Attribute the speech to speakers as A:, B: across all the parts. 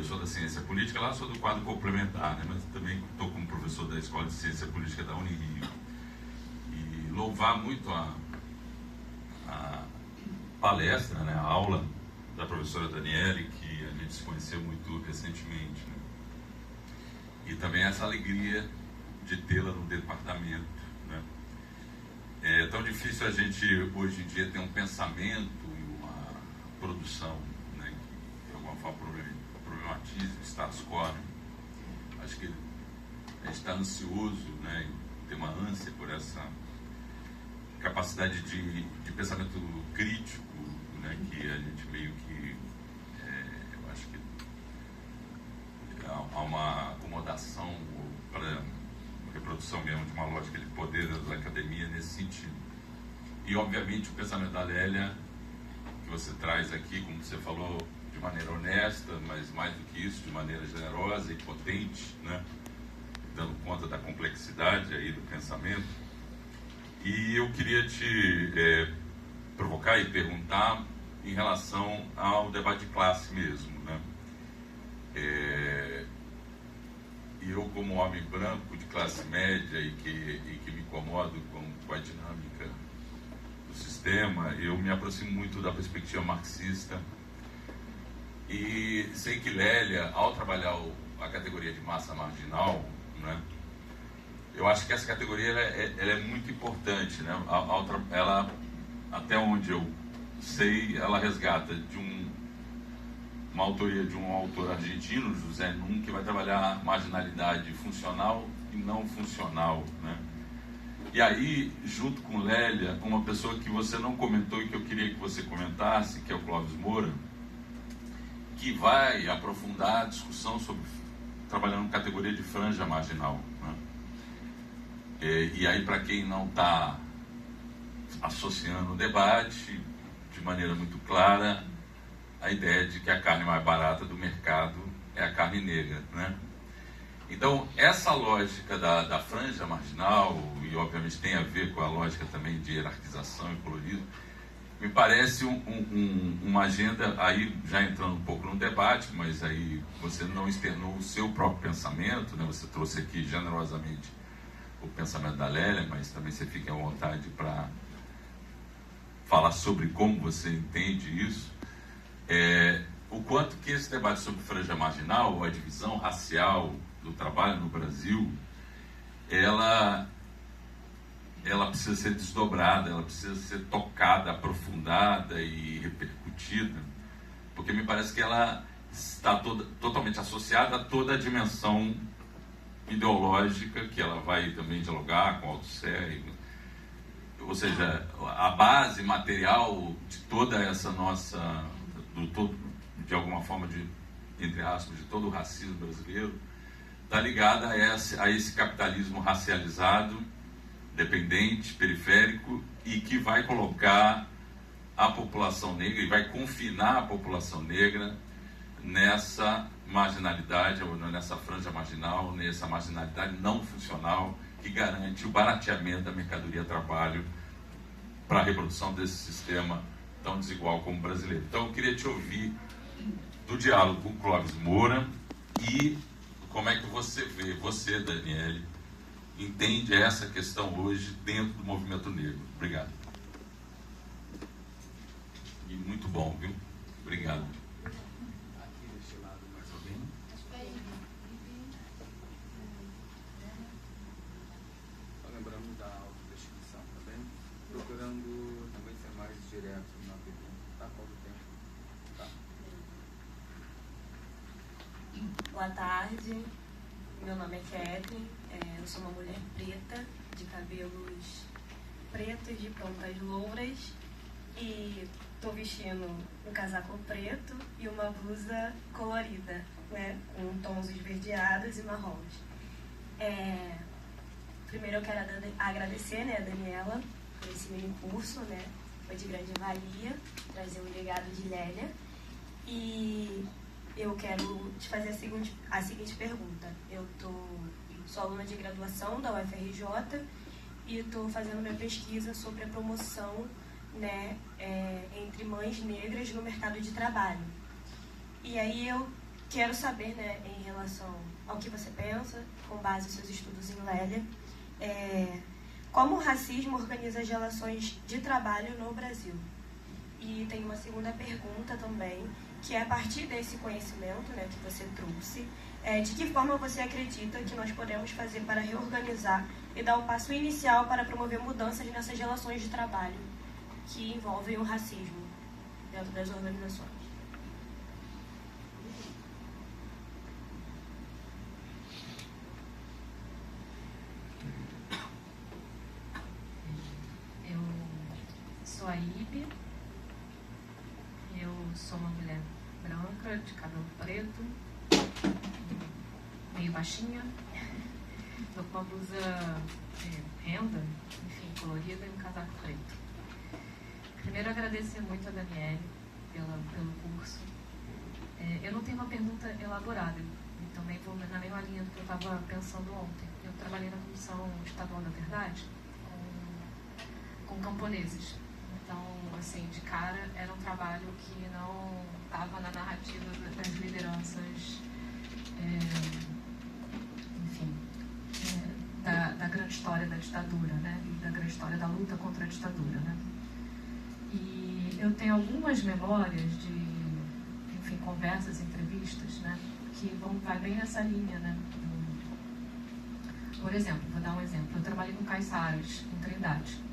A: professor da ciência política, lá sou do quadro complementar, né? Mas também estou como professor da Escola de Ciência Política da Unirio. E louvar muito a palestra, né? A aula da professora Daniele, que a gente se conheceu muito recentemente, né? E também essa alegria de tê-la no departamento, né? É tão difícil a gente, hoje em dia, ter um pensamento e uma produção, né, que de alguma forma problematize o status quo, né? Acho que a gente está ansioso, né, e tem uma ânsia por essa capacidade de pensamento crítico, né, que a gente meio que, eu acho que há uma acomodação para reprodução mesmo de uma lógica de poder da academia nesse sentido. E, obviamente, o pensamento da Lélia, que você traz aqui, como você falou, de maneira honesta, mas mais do que isso, de maneira generosa e potente, né, dando conta da complexidade aí do pensamento. E eu queria te provocar e perguntar em relação ao debate de classe mesmo, né? Eu, como homem branco de classe média e que me incomodo com a dinâmica do sistema, eu me aproximo muito da perspectiva marxista e sei que Lélia, ao trabalhar a categoria de massa marginal, né, eu acho que essa categoria ela é muito importante, né? Ela, até onde eu sei, ela resgata de uma autoria de um autor argentino, José Nun, que vai trabalhar a marginalidade funcional e não funcional, né? E aí, junto com Lélia, uma pessoa que você não comentou e que eu queria que você comentasse, que é o Clóvis Moura, que vai aprofundar a discussão sobre trabalhando categoria de franja marginal, né? E aí, para quem não está associando o debate de maneira muito clara, a ideia de que a carne mais barata do mercado é a carne negra, né? Então, essa lógica da franja marginal, e obviamente tem a ver com a lógica também de hierarquização e colorismo, me parece uma agenda, aí já entrando um pouco no debate, mas aí você não externou o seu próprio pensamento, né? Você trouxe aqui generosamente o pensamento da Lélia, mas também você fica à vontade para falar sobre como você entende isso. O quanto que esse debate sobre franja marginal, a divisão racial do trabalho no Brasil, ela precisa ser desdobrada, ela precisa ser tocada, aprofundada e repercutida, porque me parece que ela está totalmente associada a toda a dimensão ideológica, que ela vai também dialogar com o Althusser, ou seja, a base material de toda essa nossa, de alguma forma, entre aspas, de todo o racismo brasileiro, está ligada a esse capitalismo racializado, dependente, periférico, e que vai colocar a população negra e vai confinar a população negra nessa marginalidade, ou nessa franja marginal, nessa marginalidade não funcional que garante o barateamento da mercadoria trabalho para a reprodução desse sistema tão desigual como o brasileiro. Então eu queria te ouvir do diálogo com o Clóvis Moura e como é que você vê, você, Daniele, entende essa questão hoje dentro do movimento negro. Obrigado. E muito bom, viu? Obrigado. Aqui deste lado, mais alguém?
B: Só lembrando da autodescrição, tá bem? Procurando também ser mais direto na pergunta, tá? Qual o tempo? Tá.
C: Boa tarde, meu nome é Kathleen, eu sou uma mulher preta, de cabelos pretos, de pontas louras, e estou vestindo um casaco preto e uma blusa colorida, né, com tons esverdeados e marrons. Primeiro eu quero agradecer, né, a Daniela por esse mini curso, né, foi de grande valia, trazer um legado de Lélia, e eu quero te fazer a seguinte pergunta. Eu sou aluna de graduação da UFRJ e estou fazendo minha pesquisa sobre a promoção, né, entre mães negras no mercado de trabalho. E aí eu quero saber, né, em relação ao que você pensa, com base nos seus estudos em Lélia, como o racismo organiza as relações de trabalho no Brasil. E tem uma segunda pergunta também, que é a partir desse conhecimento, né, que você trouxe, de que forma você acredita que nós podemos fazer para reorganizar e dar o passo inicial para promover mudanças nessas relações de trabalho que envolvem o racismo dentro das organizações?
D: Eu sou a Ibe, eu sou uma mulher branca, de cabelo preto, meio baixinha, tô com uma blusa renda, enfim, colorida e um casaco preto. Primeiro, agradecer muito a Daniele pelo curso. Eu não tenho uma pergunta elaborada, eu também vou na mesma linha do que eu estava pensando ontem. Eu trabalhei na Comissão Estadual da Verdade com camponeses. Então, assim, de cara, era um trabalho que não estava na narrativa das lideranças, enfim, da grande história da ditadura, né? E da grande história da luta contra a ditadura, né? E eu tenho algumas memórias de, enfim, conversas, entrevistas, né? Que vai bem nessa linha, né? Por exemplo, vou dar um exemplo. Eu trabalhei com caiçaras em Trindade.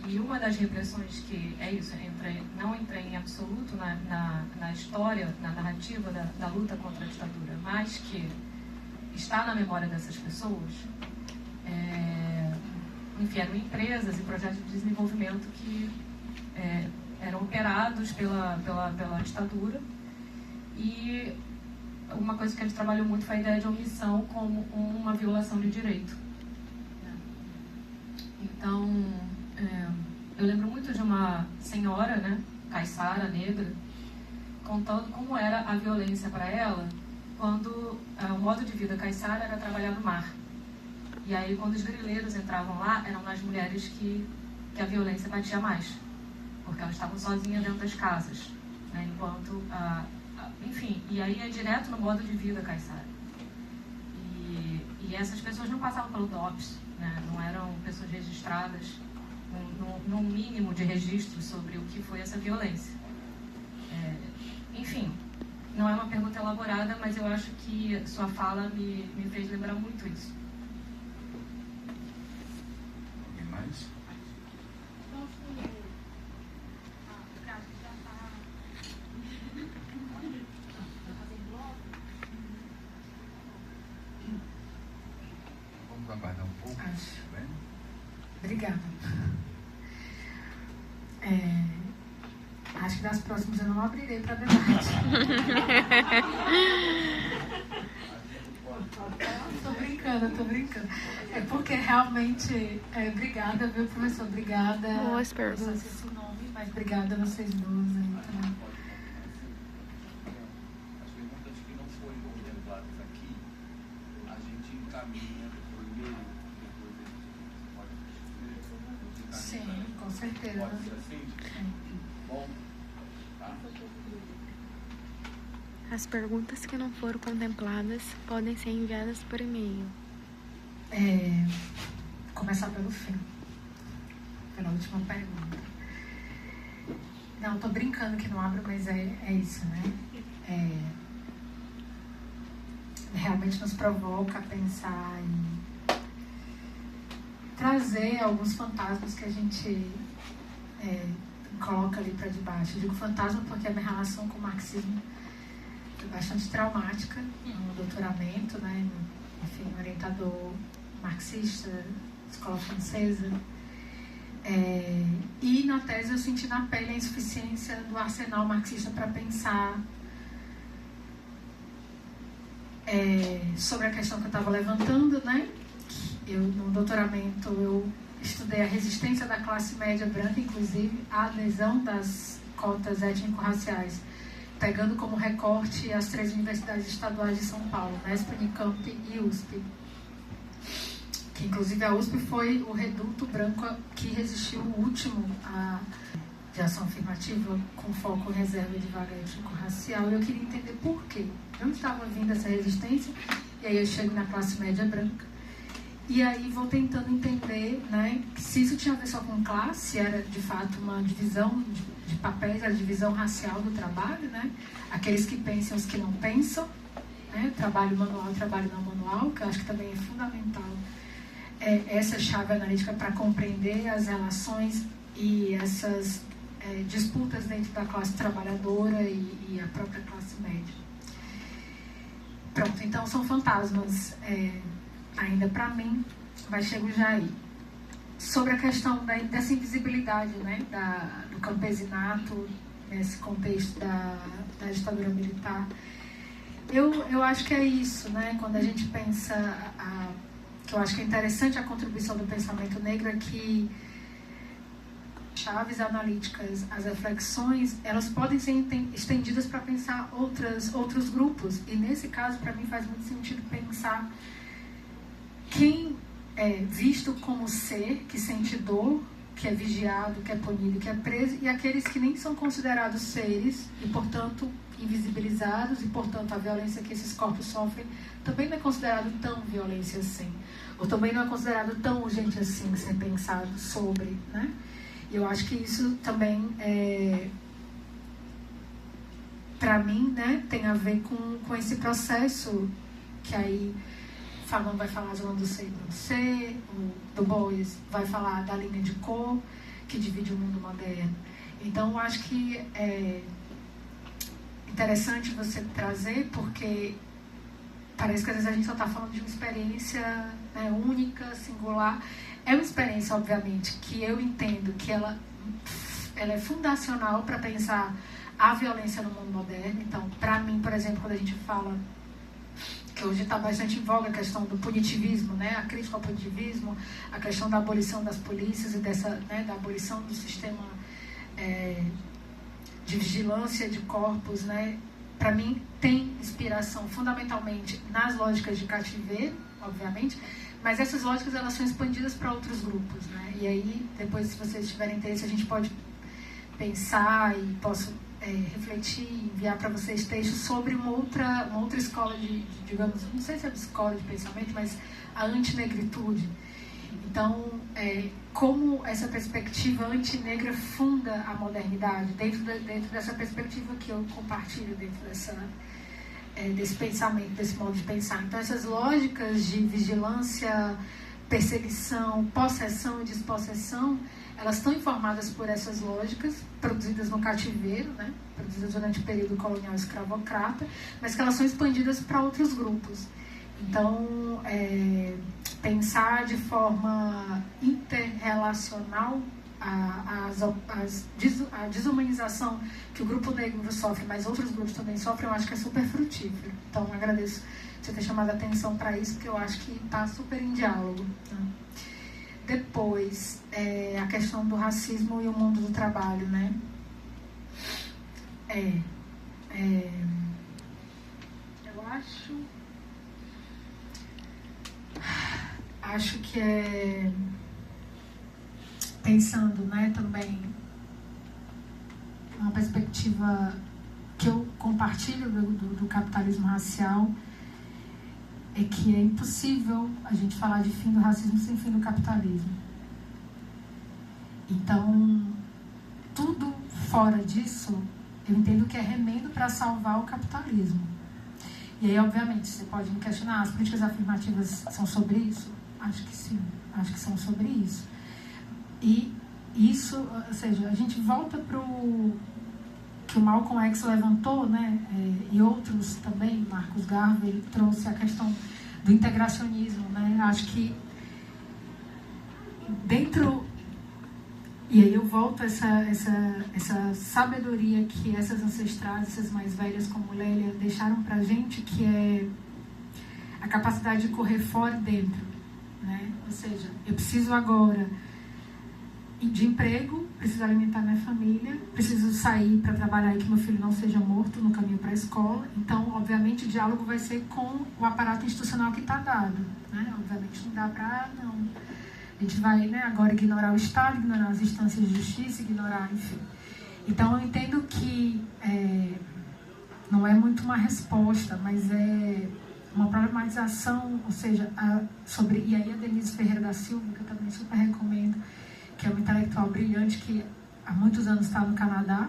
D: E uma das repressões que é isso, não entrei em absoluto na história, na narrativa da luta contra a ditadura, mas que está na memória dessas pessoas, enfim, eram empresas e projetos de desenvolvimento que eram operados pela ditadura. E uma coisa que a gente trabalhou muito foi a ideia de omissão como uma violação de direito. Então, eu lembro muito de uma senhora, né, caiçara, negra, contando como era a violência para ela quando o modo de vida caiçara era trabalhar no mar. E aí, quando os grileiros entravam lá, eram nas mulheres que a violência batia mais, porque elas estavam sozinhas dentro das casas, né, enquanto, enfim, e aí é direto no modo de vida caiçara. E essas pessoas não passavam pelo DOPS, né, não eram pessoas registradas num mínimo de registro sobre o que foi essa violência. Enfim, não é uma pergunta elaborada, mas eu acho que sua fala me fez lembrar muito isso.
A: Alguém mais? Vamos aguardar um pouco. Bem?
E: Obrigada. Acho que das próximas eu não abrirei para debate. Tô brincando. É porque realmente, obrigada, viu, professor? Obrigada.
F: Boas perguntas.
E: Não sei seu nome, mas obrigada a vocês duas aí. Tá?
B: As perguntas que não foram contempladas aqui, a gente encaminha por e-mail, depois a gente pode
E: Sim, com certeza.
B: Pode ser assim?
E: Sim.
B: Bom, tá?
F: As perguntas que não foram contempladas podem ser enviadas por e-mail.
E: Começar pelo fim. Pela última pergunta. Não, tô brincando que não abro, mas é isso, né? Realmente nos provoca a pensar em trazer alguns fantasmas que a gente coloca ali para debaixo. Eu digo fantasma porque a minha relação com o marxismo foi bastante traumática no doutoramento, né? Enfim, orientador marxista, escola francesa. E na tese eu senti na pele a insuficiência do arsenal marxista para pensar sobre a questão que eu estava levantando, né? No doutoramento eu estudei a resistência da classe média branca, inclusive a adesão das cotas étnico-raciais, pegando como recorte as 3 universidades estaduais de São Paulo, Unesp, Unicamp e USP. Que inclusive a USP foi o reduto branco que resistiu o último de ação afirmativa com foco em reserva de vaga étnico-racial, e eu queria entender por quê. De onde estava vindo essa resistência, e aí eu chego na classe média branca, e aí vou tentando entender, né, se isso tinha a ver só com classe, era de fato uma divisão de papéis, a divisão racial do trabalho, né, aqueles que pensam e os que não pensam, né, trabalho manual e trabalho não manual, que eu acho que também é fundamental essa chave analítica para compreender as relações e essas disputas dentro da classe trabalhadora e a própria classe média. Pronto, então são fantasmas ainda para mim, vai chegar já aí. Sobre a questão dessa invisibilidade, né, do campesinato nesse contexto da ditadura militar, eu acho que é isso, né, quando a gente pensa, que eu acho que é interessante a contribuição do pensamento negro, é que chaves analíticas, as reflexões, elas podem ser estendidas para pensar outros grupos, e nesse caso, para mim, faz muito sentido pensar quem é visto como ser, que sente dor, que é vigiado, que é punido, que é preso, e aqueles que nem são considerados seres, e, portanto, invisibilizados, e, portanto, a violência que esses corpos sofrem também não é considerado tão violência assim, ou também não é considerado tão urgente assim ser pensado sobre, né? E eu acho que isso também, para mim, né, tem a ver com esse processo que aí Fanon vai falar de do ser e do ser, o Du Bois vai falar da linha de cor que divide o mundo moderno. Então, eu acho que é interessante você trazer, porque parece que às vezes a gente só está falando de uma experiência, né, única, singular. É uma experiência, obviamente, que eu entendo que ela é fundacional para pensar a violência no mundo moderno. Então, para mim, por exemplo, quando a gente fala que hoje está bastante em voga a questão do punitivismo, né, a crítica ao punitivismo, a questão da abolição das polícias e né, da abolição do sistema de vigilância de corpos, né, para mim tem inspiração fundamentalmente nas lógicas de cativeiro, obviamente, mas essas lógicas elas são expandidas para outros grupos, né? E aí, depois, se vocês tiverem interesse, a gente pode pensar e posso refletir e enviar para vocês textos sobre uma outra escola digamos, não sei se é escola de pensamento, mas a antinegritude. Então, como essa perspectiva antinegra funda a modernidade, dentro dessa perspectiva que eu compartilho dentro desse pensamento, desse modo de pensar. Então, essas lógicas de vigilância, perseguição, possessão e despossessão, elas estão informadas por essas lógicas, produzidas no cativeiro, né? Produzidas durante o período colonial escravocrata, mas que elas são expandidas para outros grupos. Então, pensar de forma interrelacional a desumanização que o grupo negro sofre, mas outros grupos também sofrem, eu acho que é super frutífero. Então, agradeço você ter chamado a atenção para isso, porque eu acho que está super em diálogo, né? Depois, a questão do racismo e o mundo do trabalho, né? Eu acho que pensando, né, também uma perspectiva que eu compartilho do capitalismo racial, é que é impossível a gente falar de fim do racismo sem fim do capitalismo. Então, tudo fora disso, eu entendo que é remendo para salvar o capitalismo. E aí, obviamente, você pode me questionar, as políticas afirmativas são sobre isso? Acho que sim, acho que são sobre isso. E isso, ou seja, a gente volta para o que o Malcolm X levantou, né, e outros também, Marcos Garvey trouxe a questão do integracionismo, né? Acho que dentro, e aí eu volto a essa sabedoria que essas ancestrais, essas mais velhas como Lélia, deixaram pra gente, que é a capacidade de correr fora e dentro, né? Ou seja, eu preciso agora de emprego, preciso alimentar minha família, preciso sair para trabalhar e que meu filho não seja morto no caminho para a escola. Então, obviamente, o diálogo vai ser com o aparato institucional que está dado, né? Obviamente, não dá para, não. A gente vai, né, agora ignorar o Estado, ignorar as instâncias de justiça, ignorar, enfim. Então, eu entendo que não é muito uma resposta, mas é uma problematização, ou seja, sobre... E aí a Denise Ferreira da Silva, que eu também super recomendo, que é uma intelectual brilhante, que há muitos anos está no Canadá,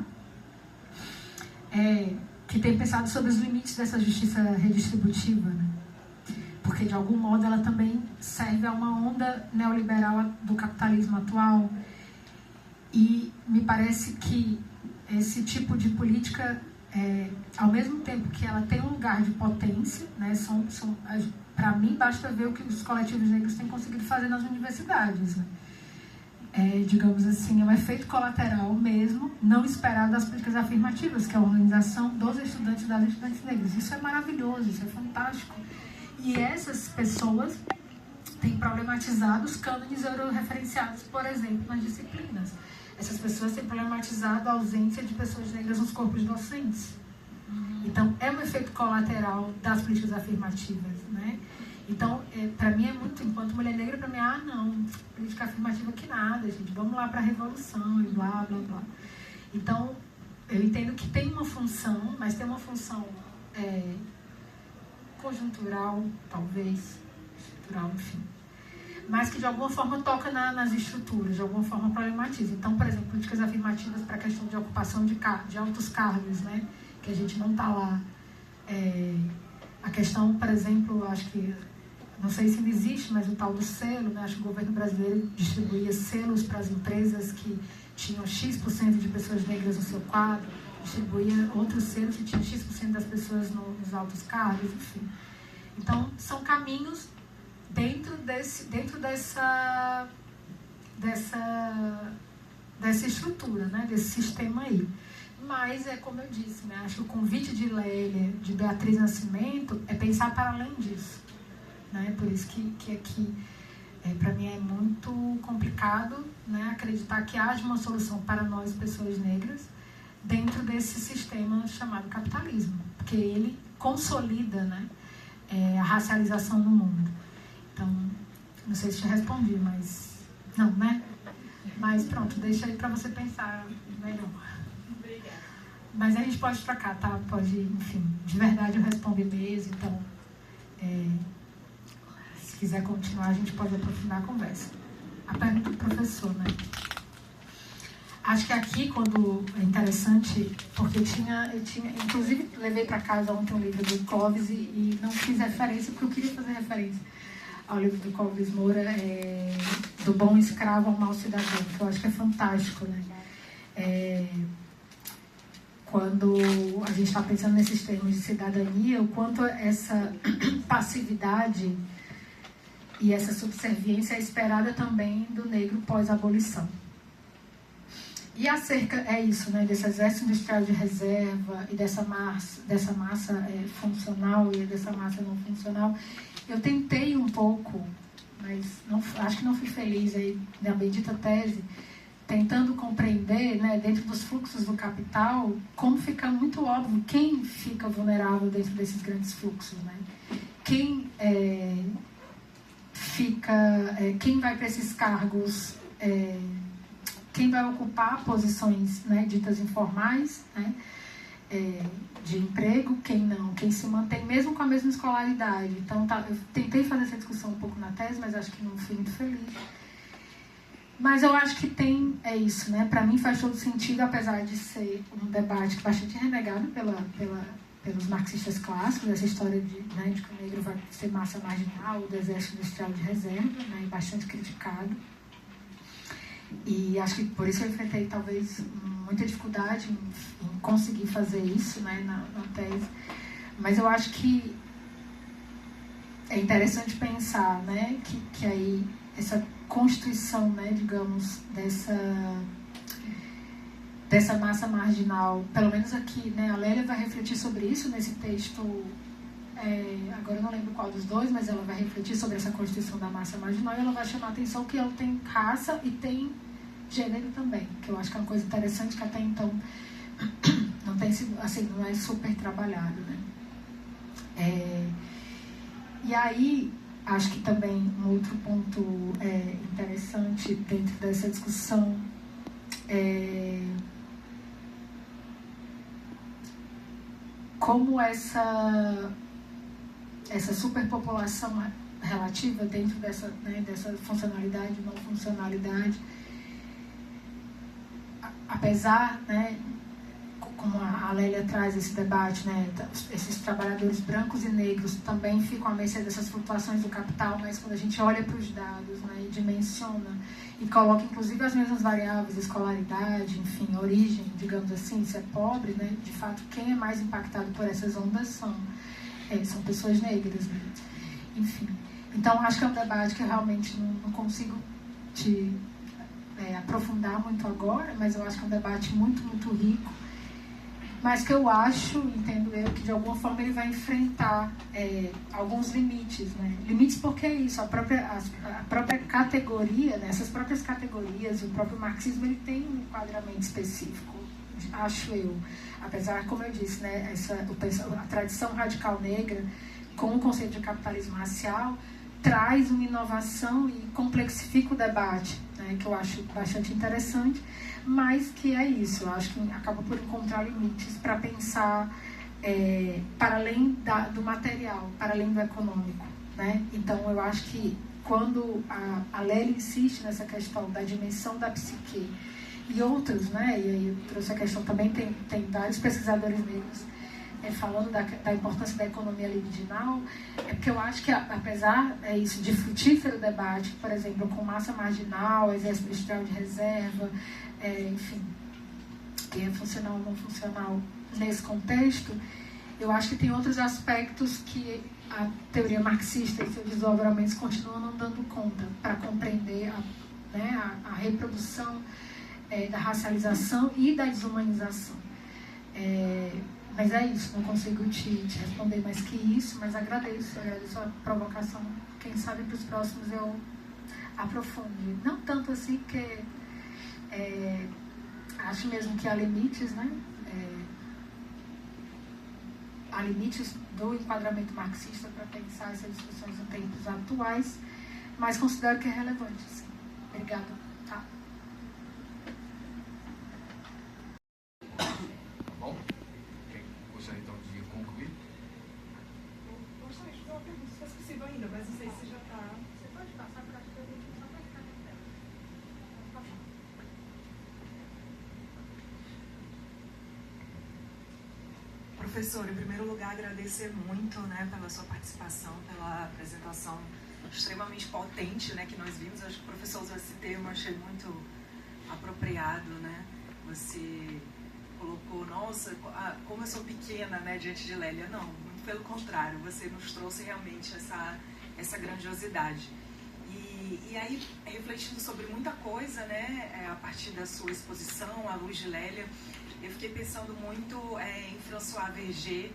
E: que tem pensado sobre os limites dessa justiça redistributiva, né? Porque, de algum modo, ela também serve a uma onda neoliberal do capitalismo atual. E me parece que esse tipo de política, ao mesmo tempo que ela tem um lugar de potência, né, para mim, basta ver o que os coletivos negros têm conseguido fazer nas universidades, né? Digamos assim, é um efeito colateral mesmo, não esperado das políticas afirmativas, que é a organização dos estudantes e das estudantes negras. Isso é maravilhoso, isso é fantástico. E essas pessoas têm problematizado os cânones euroreferenciados, por exemplo, nas disciplinas. Essas pessoas têm problematizado a ausência de pessoas negras nos corpos docentes. Então, é um efeito colateral das políticas afirmativas, né? Então, para mim é muito, enquanto mulher negra, para mim, não, política afirmativa que nada, gente, vamos lá para a revolução e blá, blá, blá. Então, eu entendo que tem uma função, mas tem uma função conjuntural, talvez, estrutural, enfim, mas que de alguma forma toca nas estruturas, de alguma forma problematiza. Então, por exemplo, políticas afirmativas para a questão de ocupação de altos cargos, né, que a gente não está lá. A questão, por exemplo, acho que, não sei se ainda existe, mas o tal do selo, né, acho que o governo brasileiro distribuía selos para as empresas que tinham X% de pessoas negras no seu quadro, distribuía outros selos que tinham X% das pessoas nos altos cargos, enfim. Então, são caminhos dentro dessa estrutura, né, desse sistema aí. Mas, como eu disse, né, acho que o convite de Lélia, de Beatriz Nascimento, é pensar para além disso. Né? Por isso que aqui, para mim, é muito complicado, né, acreditar que haja uma solução para nós, pessoas negras, dentro desse sistema chamado capitalismo. Porque ele consolida, né, a racialização no mundo. Então, não sei se te respondi, mas... Não, né? Mas pronto, deixa aí para você pensar melhor.
D: Obrigada.
E: Mas a gente pode trocar, tá? Pode, enfim, de verdade eu respondo mesmo, então... se quiser continuar, a gente pode aprofundar a conversa. A pergunta do professor, né? Acho que aqui, quando é interessante, porque eu tinha inclusive, levei para casa ontem um livro do Clóvis e não fiz referência, porque eu queria fazer referência ao livro do Clóvis Moura, do bom escravo ao mau cidadão, que eu acho que é fantástico, né? Quando a gente está pensando nesses termos de cidadania, o quanto essa passividade e essa subserviência é esperada também do negro pós-abolição. E acerca, isso, né, desse exército industrial de reserva e dessa massa funcional e dessa massa não funcional, eu tentei um pouco, mas acho que não fui feliz aí na bendita tese, tentando compreender, né, dentro dos fluxos do capital, como fica muito óbvio quem fica vulnerável dentro desses grandes fluxos, né? Quem quem vai para esses cargos, quem vai ocupar posições, né, ditas informais, né, de emprego, quem não, quem se mantém mesmo com a mesma escolaridade. Então, eu tentei fazer essa discussão um pouco na tese, mas acho que não fui muito feliz. Mas eu acho que isso, né? Para mim faz todo sentido, apesar de ser um debate bastante renegado pelos marxistas clássicos, essa história de que o negro vai ser massa marginal, do exército industrial de reserva, né? Bastante criticado. E acho que por isso eu enfrentei talvez muita dificuldade em conseguir fazer isso, né, na tese. Mas eu acho que é interessante pensar, né, que aí essa constituição, né, digamos, dessa massa marginal, pelo menos aqui, né, a Lélia vai refletir sobre isso nesse texto, agora eu não lembro qual dos dois, mas ela vai refletir sobre essa constituição da massa marginal e ela vai chamar a atenção que ela tem raça e tem gênero também, que eu acho que é uma coisa interessante que até então não tem sido, assim, não é super trabalhado, né. E aí, acho que também um outro ponto interessante dentro dessa discussão como essa superpopulação relativa dentro dessa, né, dessa funcionalidade e não funcionalidade, apesar, né, como a Lélia traz esse debate, né, esses trabalhadores brancos e negros também ficam à mercê dessas flutuações do capital, mas quando a gente olha para os dados, né, e dimensiona e coloca inclusive as mesmas variáveis, escolaridade, enfim, origem, digamos assim, se é pobre, né, de fato quem é mais impactado por essas ondas são pessoas negras, né? Enfim. Então acho que é um debate que eu realmente não consigo te aprofundar muito agora, mas eu acho que é um debate muito, muito rico, mas que eu acho, entendo eu, que de alguma forma ele vai enfrentar alguns limites, né? Limites porque é isso, a própria categoria, né? Essas próprias categorias, o próprio marxismo, ele tem um enquadramento específico, acho eu. Apesar, como eu disse, né, a tradição radical negra, com o conceito de capitalismo racial, traz uma inovação e complexifica o debate, né, que eu acho bastante interessante, mas que é isso, eu acho que acaba por encontrar limites para pensar para além do material, para além do econômico, né? Então eu acho que quando a Lélia insiste nessa questão da dimensão da psique e outros, né, e aí eu trouxe a questão também, tem vários pesquisadores negros falando da importância da economia libidinal, porque eu acho que, apesar de frutífero debate, por exemplo, com massa marginal, exército industrial de reserva, enfim, que é funcional ou não funcional nesse contexto, eu acho que tem outros aspectos que a teoria marxista e seus desdobramentos continuam não dando conta para compreender a reprodução da racialização e da desumanização. Mas é isso, não consigo te responder mais que isso, mas agradeço a provocação. Quem sabe para os próximos eu aprofunde. Não tanto assim, porque acho mesmo que há limites, né? Há limites do enquadramento marxista para pensar essas discussões em tempos atuais, mas considero que é relevante, sim. Obrigada. Tá?
B: Bom, quem gostaria então de concluir?
G: Eu gostaria de fazer uma pergunta, se fosse possível ainda, mas não sei se já está.
E: Você pode passar para a gente só para ficar na tela.
G: Professor, em primeiro lugar, agradecer muito, né, pela sua participação, pela apresentação extremamente potente, né, que nós vimos. Acho que o professor usou esse termo, achei muito apropriado, né? Você colocou, nossa, como eu sou pequena, né, diante de Lélia. Não, muito pelo contrário, você nos trouxe realmente essa grandiosidade. E aí, refletindo sobre muita coisa, né, a partir da sua exposição, à luz de Lélia, eu fiquei pensando muito em Françoise Verger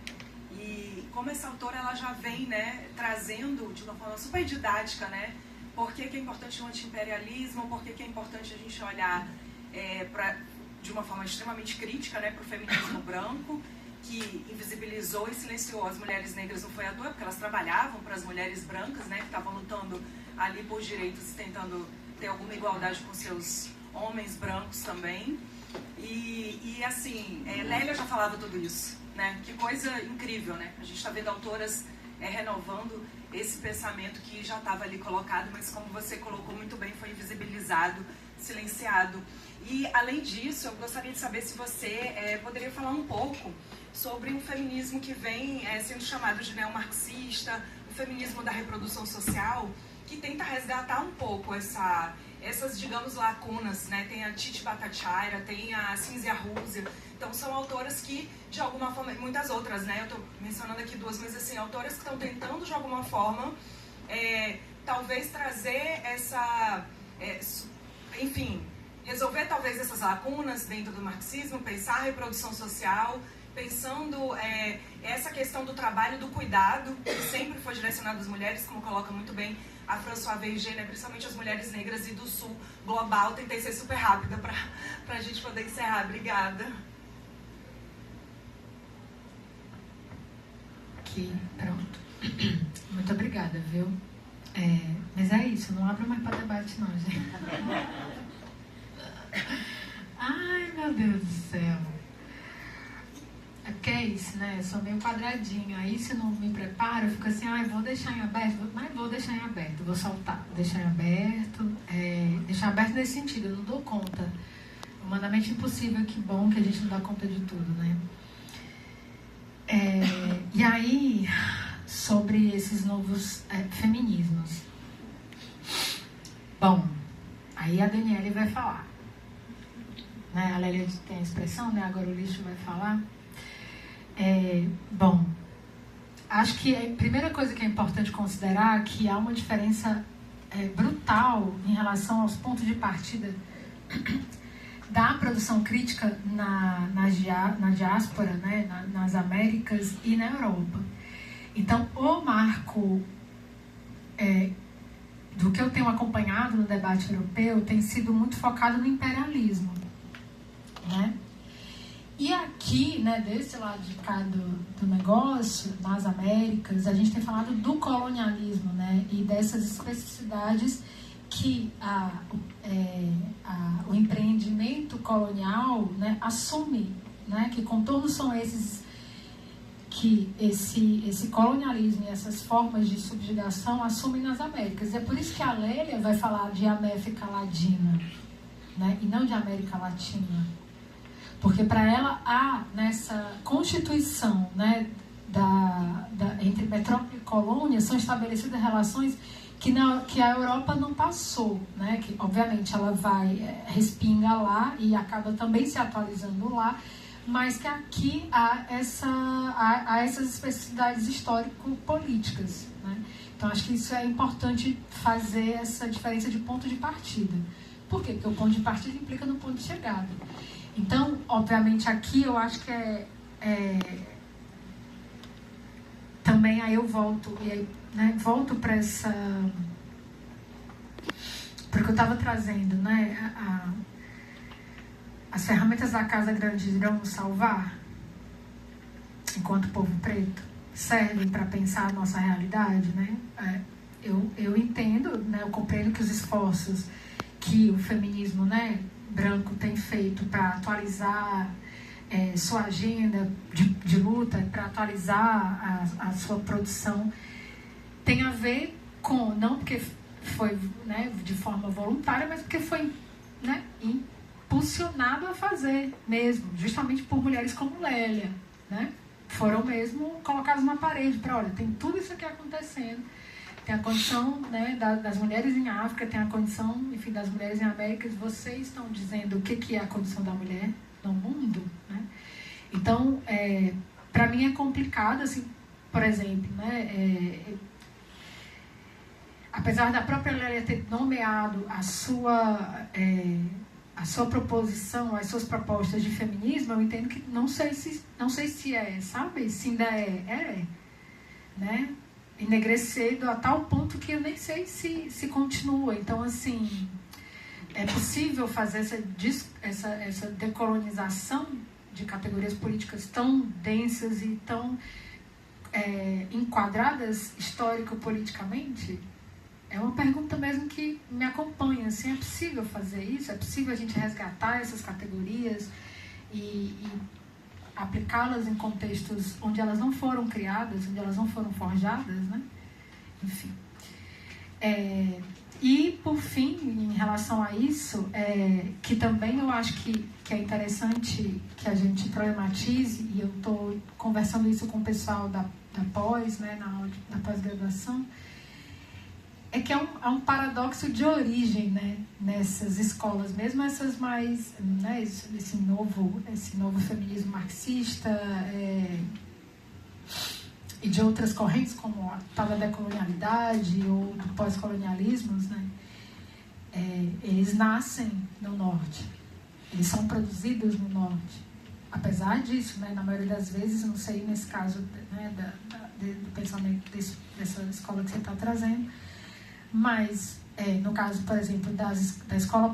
G: e como essa autora ela já vem, né, trazendo de uma forma super didática, né, por que é importante o anti-imperialismo, por que é importante a gente olhar de uma forma extremamente crítica, né, para o feminismo branco, que invisibilizou e silenciou as mulheres negras. Não foi à toa, porque elas trabalhavam para as mulheres brancas, né, que estavam lutando ali por direitos, tentando ter alguma igualdade com seus homens brancos também. E assim, Lélia já falava tudo isso, né? Que coisa incrível, né? A gente está vendo autoras renovando esse pensamento que já estava ali colocado, mas como você colocou muito bem, foi invisibilizado, silenciado. E além disso, eu gostaria de saber se você poderia falar um pouco sobre um feminismo que vem sendo chamado de neomarxista, o feminismo da reprodução social, que tenta resgatar um pouco essas, digamos, lacunas, né? Tem a Titi Bhattacharya, tem a Cinzia Rúzia. Então, são autoras que, de alguma forma, e muitas outras, né? Eu estou mencionando aqui duas, mas, assim, autoras que estão tentando, de alguma forma, talvez trazer enfim, resolver, talvez, essas lacunas dentro do marxismo, pensar a reprodução social, pensando essa questão do trabalho, do cuidado, que sempre foi direcionado às mulheres, como coloca muito bem a Françoise Verger, né, principalmente as mulheres negras e do sul global. Tentei ser super rápida para a gente poder encerrar. Obrigada.
E: Aqui, pronto. Muito obrigada, viu? Mas é isso, não abro mais para debate não, gente. Ai, meu Deus do céu. É porque é disse, né? Eu sou meio quadradinha. Aí, se não me preparo, eu fico assim, vou deixar em aberto. Mas vou deixar em aberto, vou soltar. Deixar em aberto. Deixar aberto nesse sentido, eu não dou conta. Humanamente impossível, que bom que a gente não dá conta de tudo, né? E aí, sobre esses novos feminismos. Bom, aí a Daniele vai falar. Né? A Lélia tem a expressão, né? Agora o lixo vai falar. Bom, acho que a primeira coisa que é importante considerar é que há uma diferença brutal em relação aos pontos de partida da produção crítica na diáspora, né? Nas Américas e na Europa. Então, o marco do que eu tenho acompanhado no debate europeu tem sido muito focado no imperialismo. Né? E aqui, né, desse lado de cá do negócio, nas Américas, a gente tem falado do colonialismo, né, e dessas especificidades que o empreendimento colonial, né, assume, né, que contornos são esses que esse colonialismo e essas formas de subjugação assumem nas Américas. E é por isso que a Lélia vai falar de América Latina, né, e não de América Latina. Porque para ela há nessa constituição, né, entre metrópole e colônia são estabelecidas relações que a Europa não passou, né, que obviamente ela respinga lá e acaba também se atualizando lá, mas que aqui há essas especificidades histórico-políticas. Né? Então acho que isso é importante fazer essa diferença de ponto de partida. Por quê? Porque o ponto de partida implica no ponto de chegada. Então, obviamente, aqui eu acho que também aí eu volto, e aí, né, volto para essa... Porque eu estava trazendo, né, as ferramentas da Casa Grande irão nos salvar, enquanto povo preto, servem para pensar a nossa realidade, né? Eu entendo, né, eu compreendo que os esforços que o feminismo, né, branco tem feito para atualizar sua agenda de luta, para atualizar a sua produção, tem a ver com, não porque foi, né, de forma voluntária, mas porque foi, né, impulsionado a fazer mesmo, justamente por mulheres como Lélia, né? Foram mesmo colocadas na parede para, olha, tem tudo isso aqui acontecendo. Tem a condição, né, das mulheres em África, tem a condição, enfim, das mulheres em Américas. Vocês estão dizendo o que é a condição da mulher no mundo, né? Então, para mim é complicado, assim, por exemplo, né, apesar da própria Lélia ter nomeado a sua proposição, as suas propostas de feminismo, eu entendo que não sei se sabe, se ainda né? Enegrecendo a tal ponto que eu nem sei se continua. Então, assim, é possível fazer essa decolonização de categorias políticas tão densas e tão enquadradas histórico-politicamente? É uma pergunta mesmo que me acompanha. Assim, é possível fazer isso? É possível a gente resgatar essas categorias e aplicá-las em contextos onde elas não foram criadas, onde elas não foram forjadas, né? Enfim. E, por fim, em relação a isso, que também eu acho que é interessante que a gente problematize, e eu estou conversando isso com o pessoal da pós, né, na aula da pós-graduação, é que há um paradoxo de origem, né, nessas escolas, mesmo essas mais, né, esse novo feminismo marxista e de outras correntes, como a tal da decolonialidade ou do pós-colonialismo, né, eles nascem no Norte, eles são produzidos no Norte. Apesar disso, né, na maioria das vezes, não sei nesse caso, né, do pensamento dessa escola que você está trazendo, mas no caso, por exemplo, da escola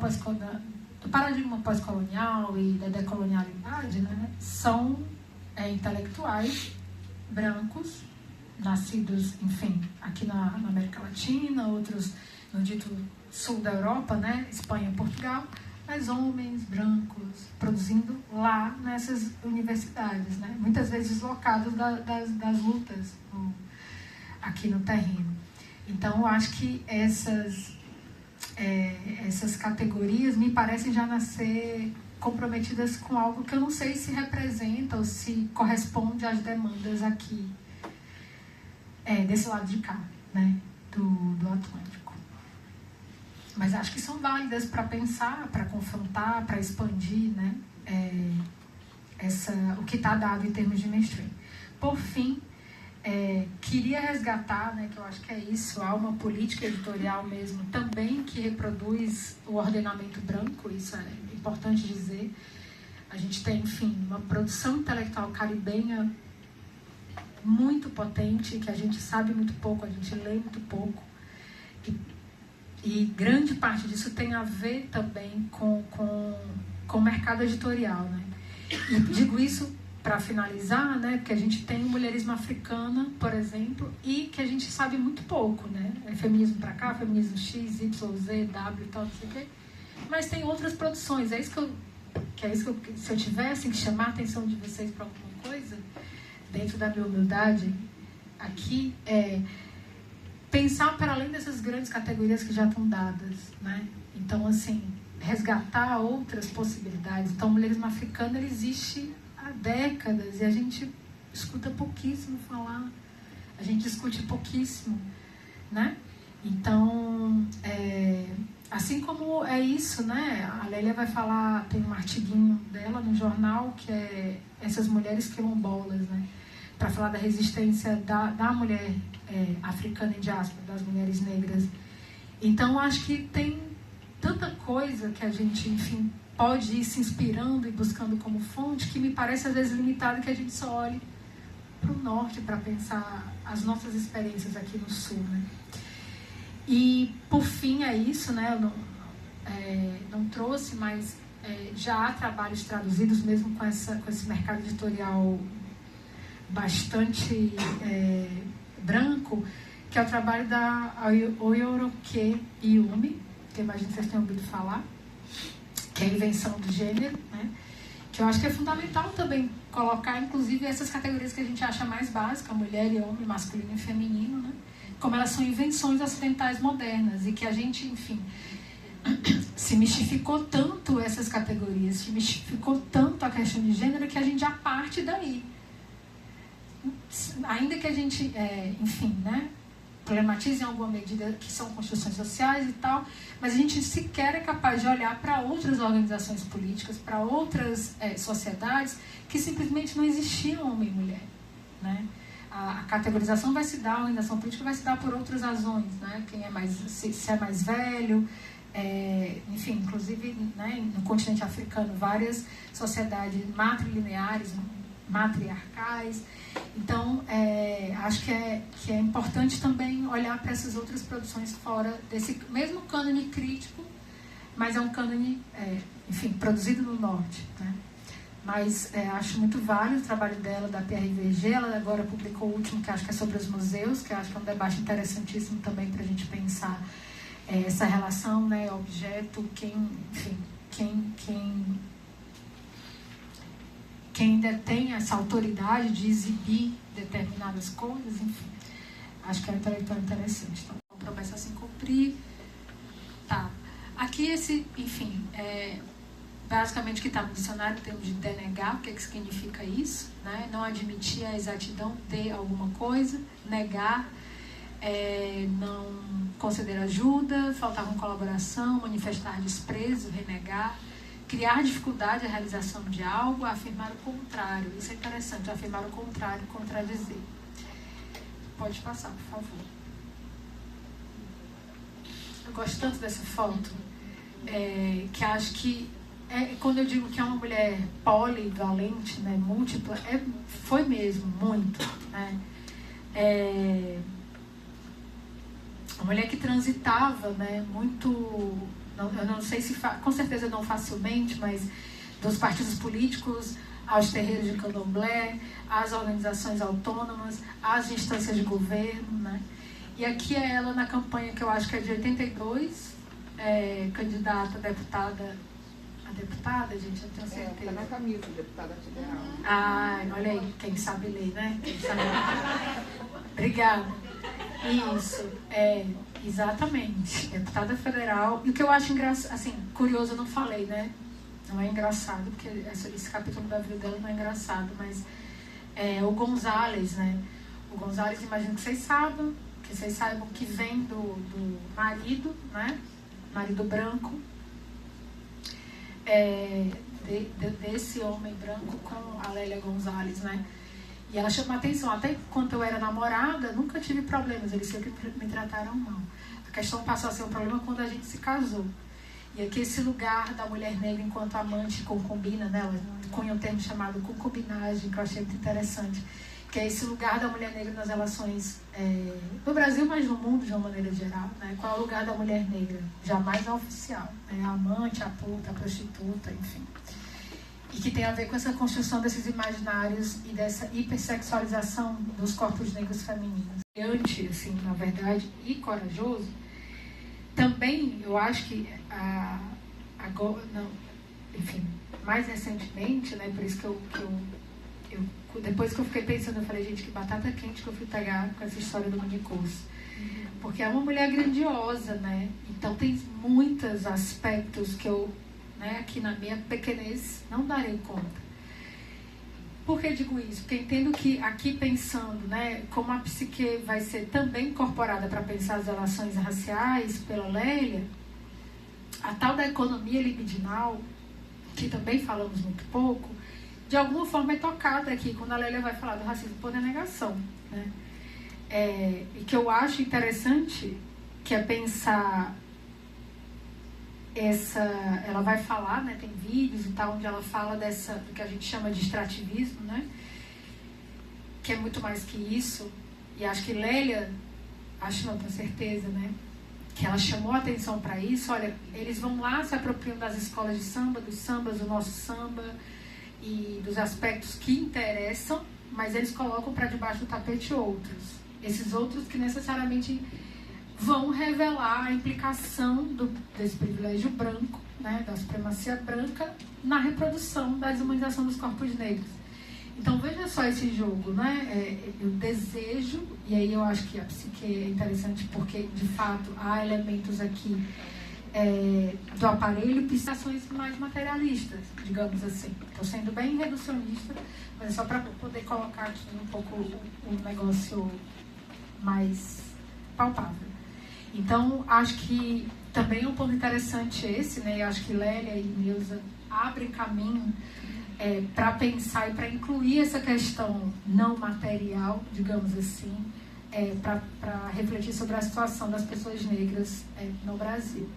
E: do paradigma pós-colonial e da decolonialidade, né, são intelectuais brancos, nascidos, enfim, aqui na América Latina, outros no dito sul da Europa, né, Espanha e Portugal, mas homens brancos produzindo lá nessas universidades, né? Muitas vezes deslocados das lutas aqui no terreno. Então, eu acho que essas categorias me parecem já nascer comprometidas com algo que eu não sei se representa ou se corresponde às demandas aqui, desse lado de cá, né, do Atlântico. Mas acho que são válidas para pensar, para confrontar, para expandir, né, o que está dado em termos de mainstream. Por fim, queria resgatar, né, que eu acho que é isso, há uma política editorial mesmo também que reproduz o ordenamento branco, isso é importante dizer. A gente tem, enfim, uma produção intelectual caribenha muito potente, que a gente sabe muito pouco, a gente lê muito pouco, e grande parte disso tem a ver também com o mercado editorial, né? E digo isso para finalizar, né, porque a gente tem o mulherismo africana, por exemplo, e que a gente sabe muito pouco, né? Feminismo para cá, feminismo X, Y, Z, W, tal, não sei o quê. Mas tem outras produções. Se eu tivesse que chamar a atenção de vocês para alguma coisa, dentro da minha humildade, aqui, pensar para além dessas grandes categorias que já estão dadas, né? Então, assim, resgatar outras possibilidades. Então, o mulherismo africano, ele existe há décadas e a gente escuta pouquíssimo falar, a gente discute pouquíssimo, né? Então, assim como é isso, né? A Lélia vai falar, tem um artiguinho dela no jornal que é essas mulheres quilombolas, né? Para falar da resistência da mulher africana em diáspora, das mulheres negras. Então, acho que tem tanta coisa que a gente, enfim, pode ir se inspirando e buscando como fonte, que me parece às vezes limitado que a gente só olhe para o norte para pensar as nossas experiências aqui no sul, né? E, por fim, é isso, né? Eu não trouxe, mas já há trabalhos traduzidos mesmo com esse mercado editorial bastante branco, que é o trabalho da Oyoroke Iyumi, que eu imagino que vocês tenham ouvido falar, que é a invenção do gênero, né? Que eu acho que é fundamental também colocar, inclusive, essas categorias que a gente acha mais básicas, mulher e homem, masculino e feminino, né? Como elas são invenções ocidentais modernas e que a gente, enfim, se mistificou tanto essas categorias, se mistificou tanto a questão de gênero que a gente já parte daí. Ainda que a gente, enfim, né, problematize em alguma medida que são construções sociais e tal, mas a gente sequer é capaz de olhar para outras organizações políticas, para outras sociedades que simplesmente não existiam homem e mulher, né? A categorização vai se dar, a organização política vai se dar por outras razões, né? Quem é mais, se é mais velho, enfim, inclusive, né, no continente africano, várias sociedades matrilineares, matriarcais. Então, acho que é importante também olhar para essas outras produções fora desse mesmo cânone crítico, mas é um cânone, enfim, produzido no norte, né? Mas acho muito válido o trabalho dela, da PRVG. Ela agora publicou o último, que acho que é sobre os museus, que acho que é um debate interessantíssimo também para a gente pensar essa relação, né, objeto, quem detém essa autoridade de exibir determinadas coisas, enfim. Acho que é intelectual interessante. Então, promessa a se cumprir. Tá. Aqui enfim, basicamente o que está no dicionário em termos de denegar, o que significa isso, né? Não admitir a exatidão de alguma coisa, negar, não conceder ajuda, faltar com colaboração, manifestar desprezo, renegar, criar dificuldade à realização de algo, afirmar o contrário. Isso é interessante, afirmar o contrário, contradizer. Pode passar, por favor. Eu gosto tanto dessa foto, que acho que quando eu digo que é uma mulher polivalente, né, múltipla, foi mesmo, muito, né? Uma mulher que transitava, né, muito, eu não sei se, com certeza não facilmente, mas dos partidos políticos aos terreiros de candomblé, às organizações autônomas, às instâncias de governo, né? E aqui é ela na campanha que eu acho que é de 82, candidata a deputada deputada, gente, eu não tenho certeza.
H: Tá na camisa, deputada federal.
E: Ah, olha aí, quem sabe ler, né? Quem sabe ler. Obrigada. Isso, exatamente. Deputada federal. E o que eu acho assim, curioso, eu não falei, né? Não é engraçado, porque esse capítulo da vida dela não é engraçado, mas o Gonzalez, né? O Gonzalez, imagino que vocês saibam que vem do marido, né? Marido branco, desse homem branco com a Lélia Gonzalez, né? E ela chamou a atenção, até quando eu era namorada, nunca tive problemas, eles sempre me trataram mal. A questão passou a ser um problema quando a gente se casou. E aqui esse lugar da mulher negra enquanto amante concubina, né? Ela cunha um termo chamado concubinagem, que eu achei muito interessante, que é esse lugar da mulher negra nas relações no Brasil, mas no mundo de uma maneira geral, né? Qual é o lugar da mulher negra? Jamais a oficial, né? A amante, a puta, a prostituta, enfim. E que tem a ver com essa construção desses imaginários e dessa hipersexualização dos corpos negros femininos. Diante, assim, na verdade, e corajoso, também eu acho que agora, não, enfim, mais recentemente, né? Por isso que eu depois que eu fiquei pensando, eu falei, gente, que batata quente que eu fui pegar com essa história do minicurso. Porque é uma mulher grandiosa, né? Então tem muitos aspectos que eu, né, aqui na minha pequenez, não darei conta. Por que digo isso? Porque entendo que aqui pensando, né, como a psique vai ser também incorporada para pensar as relações raciais pela Lélia, a tal da economia libidinal, que também falamos muito pouco, de alguma forma é tocada aqui, quando a Lélia vai falar do racismo por denegação, né? E que eu acho interessante, que é pensar ela vai falar, né, tem vídeos e tal, onde ela fala do que a gente chama de extrativismo, né? Que é muito mais que isso, e acho que Lélia, não tenho certeza, né? Que ela chamou a atenção para isso. Olha, eles vão lá se apropriando das escolas de samba, dos sambas, do nosso samba, e dos aspectos que interessam, mas eles colocam para debaixo do tapete outros. Esses outros que necessariamente vão revelar a implicação desse privilégio branco, né, da supremacia branca, na reprodução da desumanização dos corpos negros. Então veja só esse jogo, né? Eu desejo, e aí eu acho que a psique é interessante porque, de fato, há elementos aqui do aparelho, psicações mais materialistas, digamos assim. Estou sendo bem reducionista, mas é só para poder colocar aqui um pouco o negócio mais palpável. Então, acho que também é um ponto interessante esse, né? Eu acho que Lélia e Nilza abrem caminho para pensar e para incluir essa questão não material, digamos assim, para refletir sobre a situação das pessoas negras no Brasil.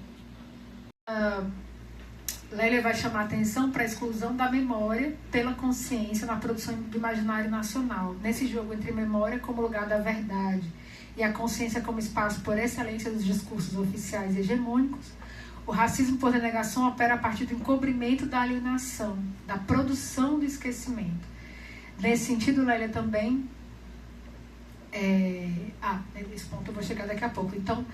E: Lélia vai chamar a atenção para a exclusão da memória pela consciência na produção do imaginário nacional, nesse jogo entre memória como lugar da verdade e a consciência como espaço por excelência dos discursos oficiais e hegemônicos. O racismo por denegação opera a partir do encobrimento da alienação, da produção do esquecimento. Nesse sentido, Lélia também... Nesse ponto eu vou chegar daqui a pouco. Então,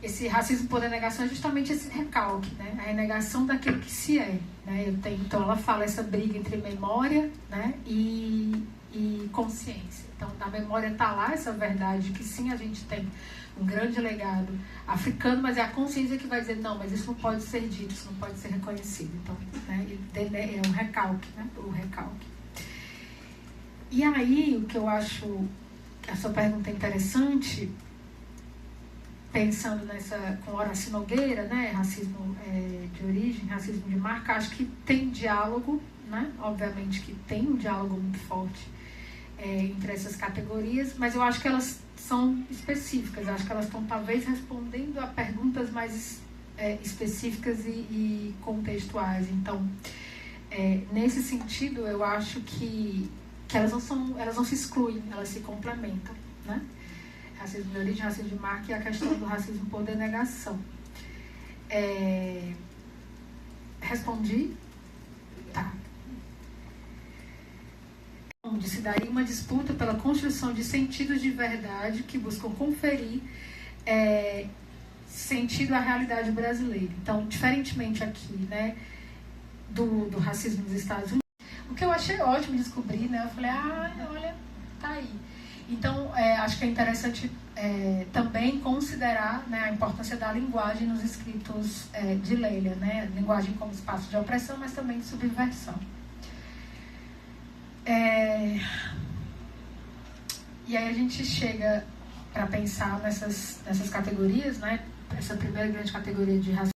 E: esse racismo por denegação é justamente esse recalque, né? A renegação daquilo que se é. Né? Então, ela fala essa briga entre memória, né, e consciência. Então, na memória está lá essa verdade que sim, a gente tem um grande legado africano, mas é a consciência que vai dizer, não, mas isso não pode ser dito, isso não pode ser reconhecido. Então, né, é um recalque, né, o recalque. E aí, o que eu acho que a sua pergunta é interessante, pensando com Horácio Nogueira, né, racismo de origem, racismo de marca, acho que tem diálogo, né, obviamente que tem um diálogo muito forte entre essas categorias, mas eu acho que elas são específicas, acho que elas estão talvez respondendo a perguntas mais específicas e contextuais. Então, nesse sentido, eu acho que elas não se excluem, elas se complementam, né? Racismo de origem, racismo de marca e a questão do racismo por denegação. Respondi? Tá. Onde se daria uma disputa pela construção de sentidos de verdade que buscam conferir sentido à realidade brasileira. Então, diferentemente aqui, né, do racismo nos Estados Unidos. O que eu achei ótimo descobrir, né? Eu falei, olha, tá aí. Então, acho que é interessante também considerar, né, a importância da linguagem nos escritos de Lélia, né? Linguagem como espaço de opressão, mas também de subversão. E aí a gente chega para pensar nessas categorias, né? Essa primeira grande categoria de racismo